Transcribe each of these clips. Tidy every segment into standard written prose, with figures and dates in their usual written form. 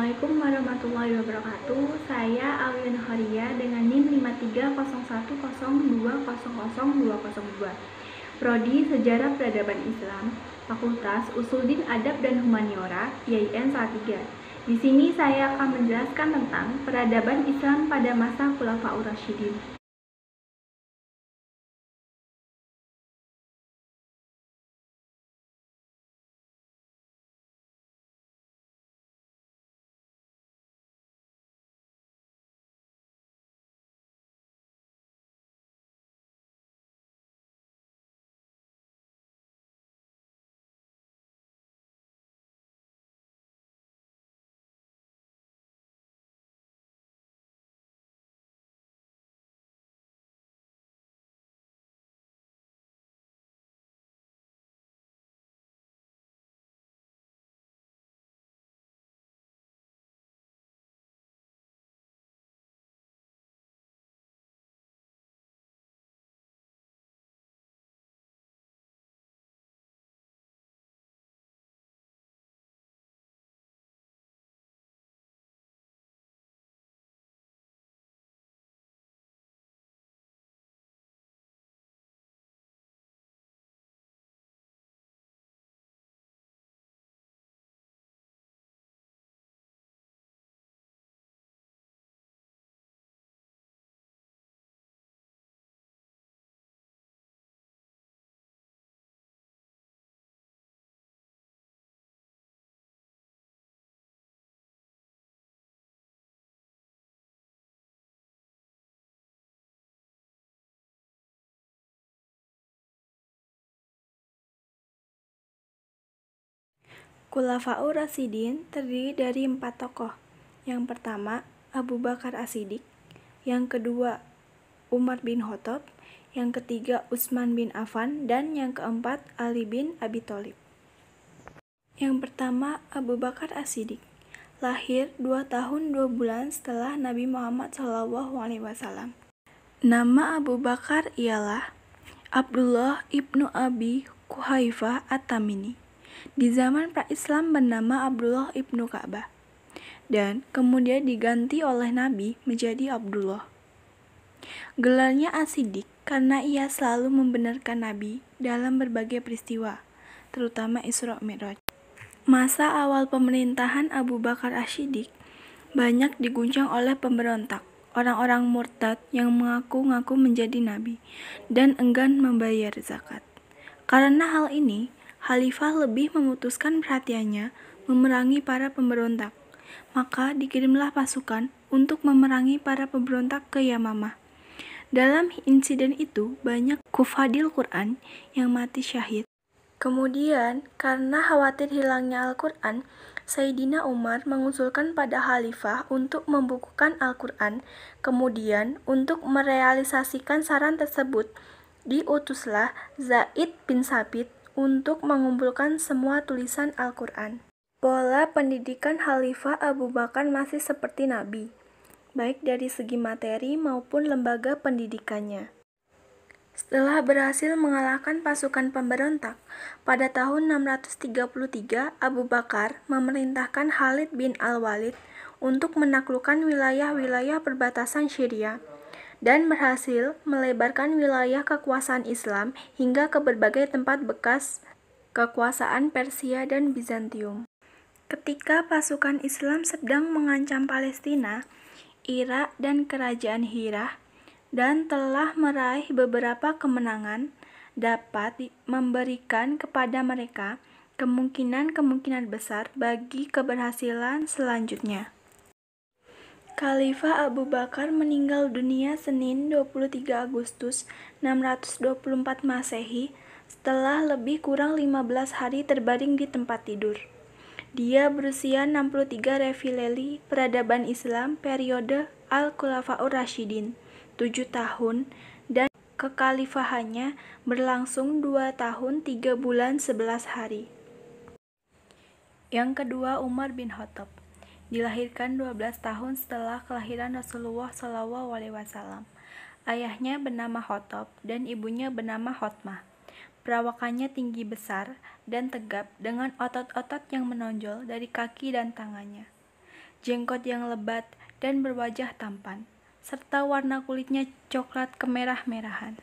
Assalamualaikum warahmatullahi wabarakatuh. Saya Alwin Horia dengan NIM 530102000202. Prodi Sejarah Peradaban Islam, Fakultas Usuluddin Adab dan Humaniora, IAIN Salatiga. Di sini saya akan menjelaskan tentang peradaban Islam pada masa Khulafaur Rasyidin. Khulafaur Rasyidin terdiri dari 4 tokoh. Yang pertama, Abu Bakar As-Siddiq. Yang kedua, Umar bin Khattab. Yang ketiga, Utsman bin Affan. Dan yang keempat, Ali bin Abi Thalib. Yang pertama, Abu Bakar As-Siddiq. Lahir 2 tahun 2 bulan setelah Nabi Muhammad SAW. Nama Abu Bakar ialah Abdullah ibnu Abi Quhaifah At-Tamimi. Di zaman pra-Islam bernama Abdullah ibnu Ka'bah, dan kemudian diganti oleh Nabi menjadi Abdullah. Gelarnya As-Siddiq karena ia selalu membenarkan Nabi dalam berbagai peristiwa, terutama Isra Mi'raj. Masa awal pemerintahan Abu Bakar As-Siddiq banyak diguncang oleh pemberontak, orang-orang murtad yang mengaku-ngaku menjadi nabi dan enggan membayar zakat. Karena hal ini, Khalifah lebih memutuskan perhatiannya memerangi para pemberontak. Maka dikirimlah pasukan untuk memerangi para pemberontak ke Yamamah. Dalam insiden itu, banyak hufadil Quran yang mati syahid. Kemudian, karena khawatir hilangnya Al-Quran, Sayyidina Umar mengusulkan pada Khalifah untuk membukukan Al-Quran. Kemudian, untuk merealisasikan saran tersebut, diutuslah Zaid bin Tsabit untuk mengumpulkan semua tulisan Al-Quran. Pola pendidikan Khalifah Abu Bakar masih seperti Nabi, baik dari segi materi maupun lembaga pendidikannya. Setelah berhasil mengalahkan pasukan pemberontak, pada tahun 633 Abu Bakar memerintahkan Khalid bin Al-Walid untuk menaklukkan wilayah-wilayah perbatasan Syria dan berhasil melebarkan wilayah kekuasaan Islam hingga ke berbagai tempat bekas kekuasaan Persia dan Bizantium. Ketika pasukan Islam sedang mengancam Palestina, Irak dan kerajaan Hirah dan telah meraih beberapa kemenangan, dapat memberikan kepada mereka kemungkinan besar bagi keberhasilan selanjutnya. Khalifah Abu Bakar meninggal dunia Senin 23 Agustus 624 Masehi setelah lebih kurang 15 hari terbaring di tempat tidur. Dia berusia 63 Revileli peradaban Islam periode Al-Khulafaur Rasyidin, 7 tahun, dan kekhalifahannya berlangsung 2 tahun 3 bulan 11 hari. Yang kedua, Umar bin Khattab. Dilahirkan 12 tahun setelah kelahiran Rasulullah SAW. Ayahnya bernama Khattab dan ibunya bernama Hotmah. Perawakannya tinggi besar dan tegap dengan otot-otot yang menonjol dari kaki dan tangannya. jenggot yang lebat, dan berwajah tampan, serta warna kulitnya coklat kemerah-merahan.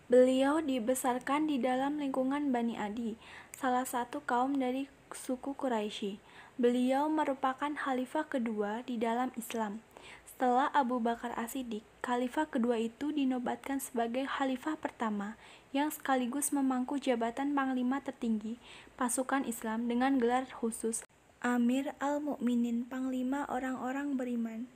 Beliau dibesarkan di dalam lingkungan Bani Adi, salah satu kaum dari suku Quraisy. Beliau merupakan khalifah kedua di dalam Islam. Setelah Abu Bakar As-Siddiq, khalifah kedua itu dinobatkan sebagai khalifah pertama yang sekaligus memangku jabatan panglima tertinggi pasukan Islam dengan gelar khusus Amir al-Mu'minin, panglima orang-orang beriman.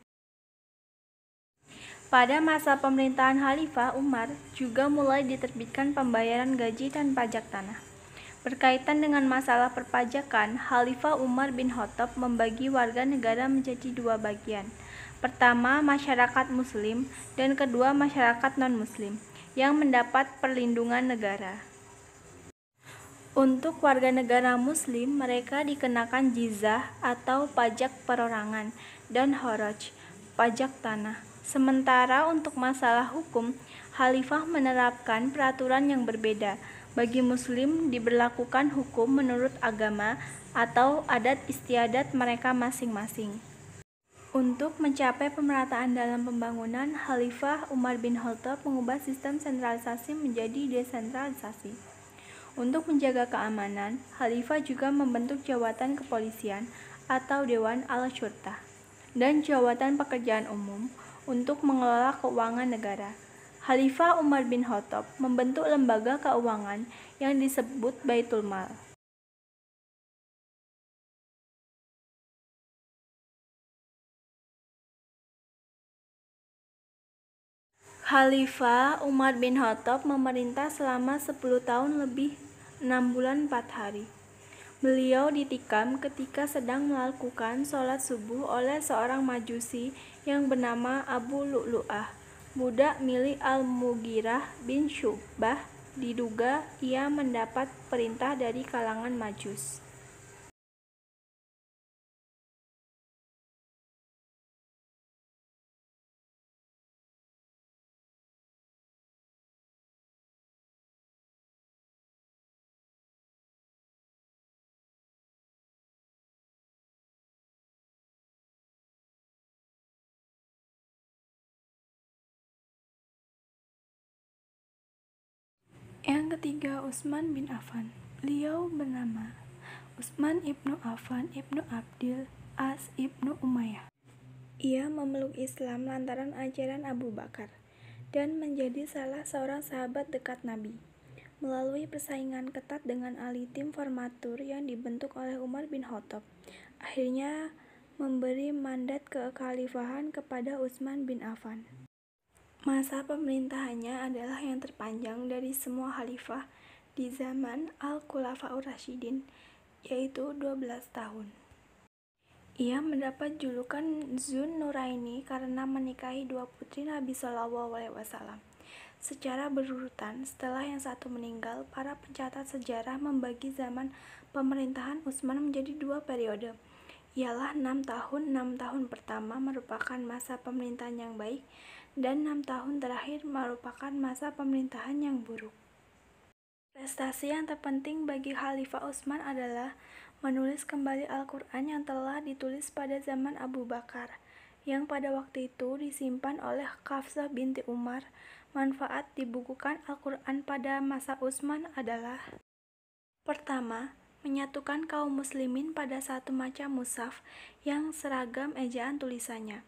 Pada masa pemerintahan Khalifah Umar juga mulai diterbitkan pembayaran gaji dan pajak tanah. Berkaitan dengan masalah perpajakan, Khalifah Umar bin Khattab membagi warga negara menjadi dua bagian. Pertama, masyarakat muslim, dan kedua, masyarakat non-muslim yang mendapat perlindungan negara. Untuk warga negara muslim, mereka dikenakan jizyah atau pajak perorangan dan kharaj, pajak tanah. Sementara untuk masalah hukum, Khalifah menerapkan peraturan yang berbeda. Bagi muslim diberlakukan hukum menurut agama atau adat istiadat mereka masing-masing. Untuk mencapai pemerataan dalam pembangunan, Khalifah Umar bin Khattab mengubah sistem sentralisasi menjadi desentralisasi. Untuk menjaga keamanan, Khalifah juga membentuk jawatan kepolisian atau Dewan al-Syurtah dan jawatan pekerjaan umum untuk mengelola keuangan negara. Khalifah Umar bin Khattab membentuk lembaga keuangan yang disebut Baitul Mal. Khalifah Umar bin Khattab memerintah selama 10 tahun lebih 6 bulan 4 hari. Beliau ditikam ketika sedang melakukan sholat subuh oleh seorang majusi yang bernama Abu Lu'lu'ah, budak milik Al-Mughirah bin Syu'bah. Diduga ia mendapat perintah dari kalangan Majus. Yang ketiga, Utsman bin Affan. Beliau bernama Utsman ibnu Affan ibnu Abdil As ibnu Umayyah. Ia memeluk Islam lantaran ajaran Abu Bakar dan menjadi salah seorang sahabat dekat Nabi. Melalui persaingan ketat dengan ahli tim formatur yang dibentuk oleh Umar bin Khattab, akhirnya memberi mandat kekhalifahan kepada Utsman bin Affan. Masa pemerintahannya adalah yang terpanjang dari semua khalifah di zaman Al-Khulafaur Rasyidin, yaitu 12 tahun. Ia mendapat julukan Dzun Nuraini karena menikahi dua putri Nabi SAW. Secara berurutan, setelah yang satu meninggal, para pencatat sejarah membagi zaman pemerintahan Utsman menjadi dua periode, ialah 6 tahun. 6 tahun pertama merupakan masa pemerintahan yang baik, dan 6 tahun terakhir merupakan masa pemerintahan yang buruk. Prestasi yang terpenting bagi Khalifah Utsman adalah menulis kembali Al-Quran yang telah ditulis pada zaman Abu Bakar, yang pada waktu itu disimpan oleh Hafsah binti Umar. Manfaat dibukukan Al-Quran pada masa Utsman adalah: pertama, menyatukan kaum muslimin pada satu macam mushaf yang seragam ejaan tulisannya.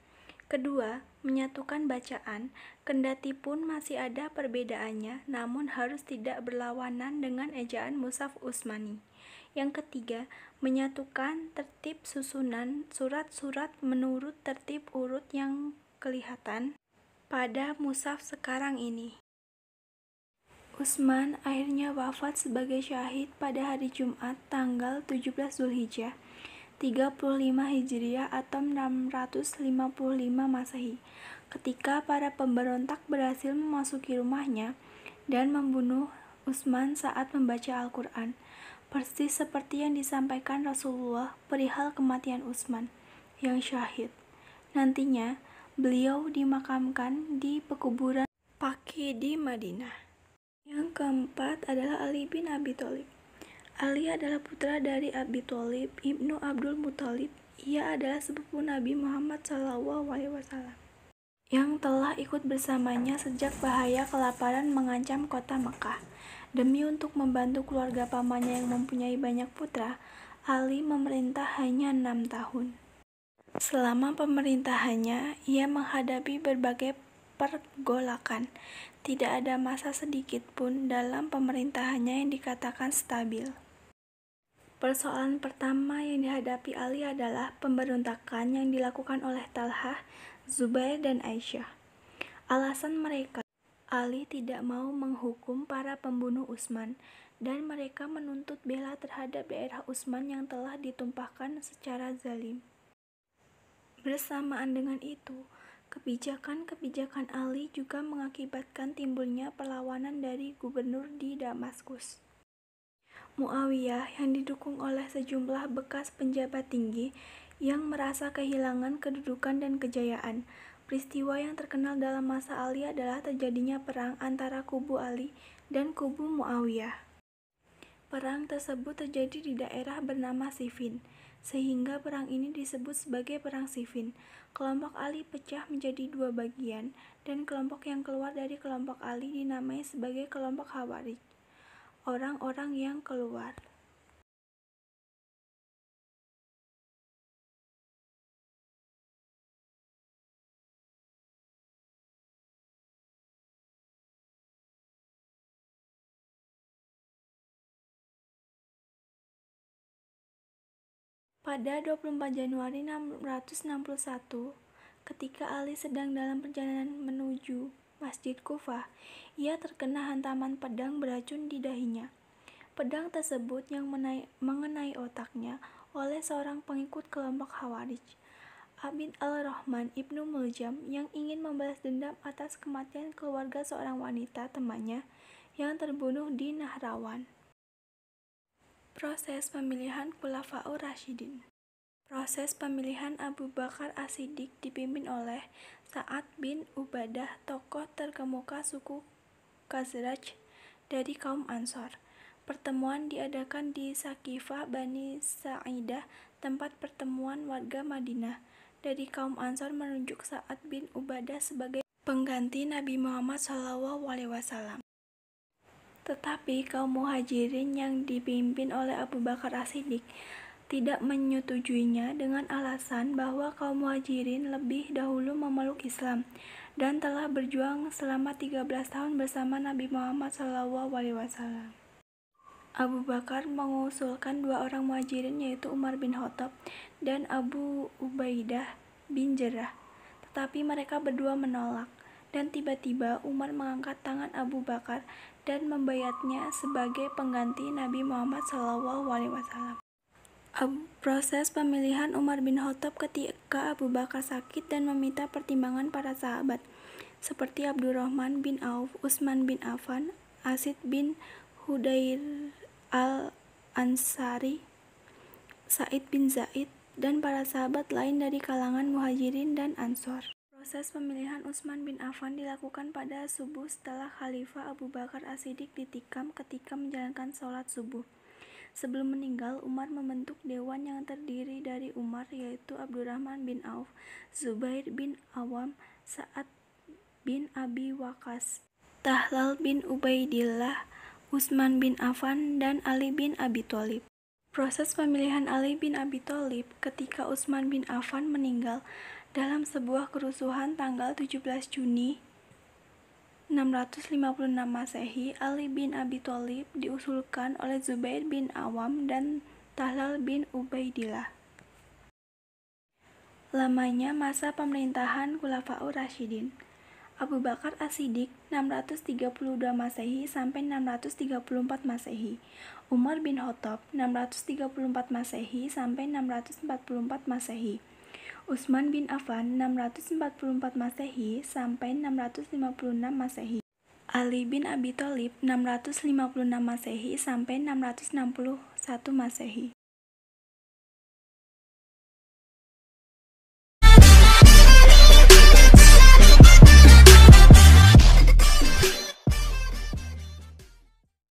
Kedua, menyatukan bacaan, kendati pun masih ada perbedaannya, namun harus tidak berlawanan dengan ejaan mushaf Utsmani. Yang ketiga, menyatukan tertib susunan surat-surat menurut tertib urut yang kelihatan pada mushaf sekarang ini. Utsman akhirnya wafat sebagai syahid pada hari Jumat tanggal 17 Zulhijjah 35 Hijriah atau 655 Masehi, ketika para pemberontak berhasil memasuki rumahnya dan membunuh Utsman saat membaca Al-Quran, persis seperti yang disampaikan Rasulullah perihal kematian Utsman yang syahid. Nantinya, beliau dimakamkan di pekuburan Baqi di Madinah. Yang keempat adalah Ali bin Abi Thalib. Ali adalah putra dari Abi Thalib ibnu Abdul Muthalib Ia adalah sepupu Nabi Muhammad SAW yang telah ikut bersamanya sejak bahaya kelaparan mengancam kota Mekah. Demi untuk membantu keluarga pamannya yang mempunyai banyak putra, Ali memerintah hanya 6 tahun. Selama pemerintahannya, ia menghadapi berbagai pergolakan. Tidak ada masa sedikit pun dalam pemerintahannya yang dikatakan stabil. Persoalan pertama yang dihadapi Ali adalah pemberontakan yang dilakukan oleh Talhah, Zubair, dan Aisyah. Alasan mereka, Ali tidak mau menghukum para pembunuh Utsman, dan mereka menuntut bela terhadap daerah Utsman yang telah ditumpahkan secara zalim. Bersamaan dengan itu, kebijakan-kebijakan Ali juga mengakibatkan timbulnya perlawanan dari gubernur di Damaskus, Muawiyah, yang didukung oleh sejumlah bekas penjabat tinggi yang merasa kehilangan kedudukan dan kejayaan. Peristiwa yang terkenal dalam masa Ali adalah terjadinya perang antara kubu Ali dan kubu Muawiyah. Perang tersebut terjadi di daerah bernama Siffin, sehingga perang ini disebut sebagai Perang Siffin. Kelompok Ali pecah menjadi 2 bagian, dan kelompok yang keluar dari kelompok Ali dinamai sebagai kelompok Khawarij, orang-orang yang keluar. Pada 24 Januari 661, ketika Ali sedang dalam perjalanan menuju Masjid Kufah, ia terkena hantaman pedang beracun di dahinya. Pedang tersebut yang mengenai otaknya oleh seorang pengikut kelompok Khawarij, Abid al-Rahman ibnu Muljam, yang ingin membalas dendam atas kematian keluarga seorang wanita temannya yang terbunuh di Nahrawan. Proses pemilihan Khulafaur Rasyidin. Proses pemilihan Abu Bakar As-Siddiq dipimpin oleh Sa'ad bin Ubadah, tokoh terkemuka suku Khazraj dari kaum Ansor. Pertemuan diadakan di Saqifah Bani Sa'idah, tempat pertemuan warga Madinah. Dari kaum Ansor menunjuk Sa'ad bin Ubadah sebagai pengganti Nabi Muhammad SAW. Tetapi kaum Muhajirin yang dipimpin oleh Abu Bakar As-Siddiq tidak menyetujuinya dengan alasan bahwa kaum Muhajirin lebih dahulu memeluk Islam dan telah berjuang selama 13 tahun bersama Nabi Muhammad SAW. Abu Bakar mengusulkan 2 orang Muhajirin, yaitu Umar bin Khattab dan Abu Ubaidah bin Jarrah, tetapi mereka berdua menolak. Dan tiba-tiba Umar mengangkat tangan Abu Bakar dan membayatnya sebagai pengganti Nabi Muhammad SAW. Proses pemilihan Umar bin Khattab ketika Abu Bakar sakit dan meminta pertimbangan para sahabat seperti Abdurrahman bin Auf, Utsman bin Affan, Asid bin Hudair al-Ansari, Said bin Zaid, dan para sahabat lain dari kalangan Muhajirin dan Ansor. Proses pemilihan Utsman bin Affan dilakukan pada subuh setelah Khalifah Abu Bakar As-Siddiq ditikam ketika menjalankan sholat subuh. Sebelum meninggal, Umar membentuk dewan yang terdiri dari Umar, yaitu Abdurrahman bin Auf, Zubair bin Awam, Sa'ad bin Abi Waqqas, Talhah bin Ubaidillah, Utsman bin Affan, dan Ali bin Abi Thalib. Proses pemilihan Ali bin Abi Thalib ketika Utsman bin Affan meninggal dalam sebuah kerusuhan tanggal 17 Juni 656 Masehi, Ali bin Abi Thalib diusulkan oleh Zubair bin Awam dan Talhah bin Ubaidillah. Lamanya masa pemerintahan Khulafaur Rasyidin. Abu Bakar As-Siddiq 632 Masehi sampai 634 Masehi. Umar bin Khattab 634 Masehi sampai 644 Masehi. Utsman bin Affan 644 Masehi sampai 656 Masehi. Ali bin Abi Thalib 656 Masehi sampai 661 Masehi.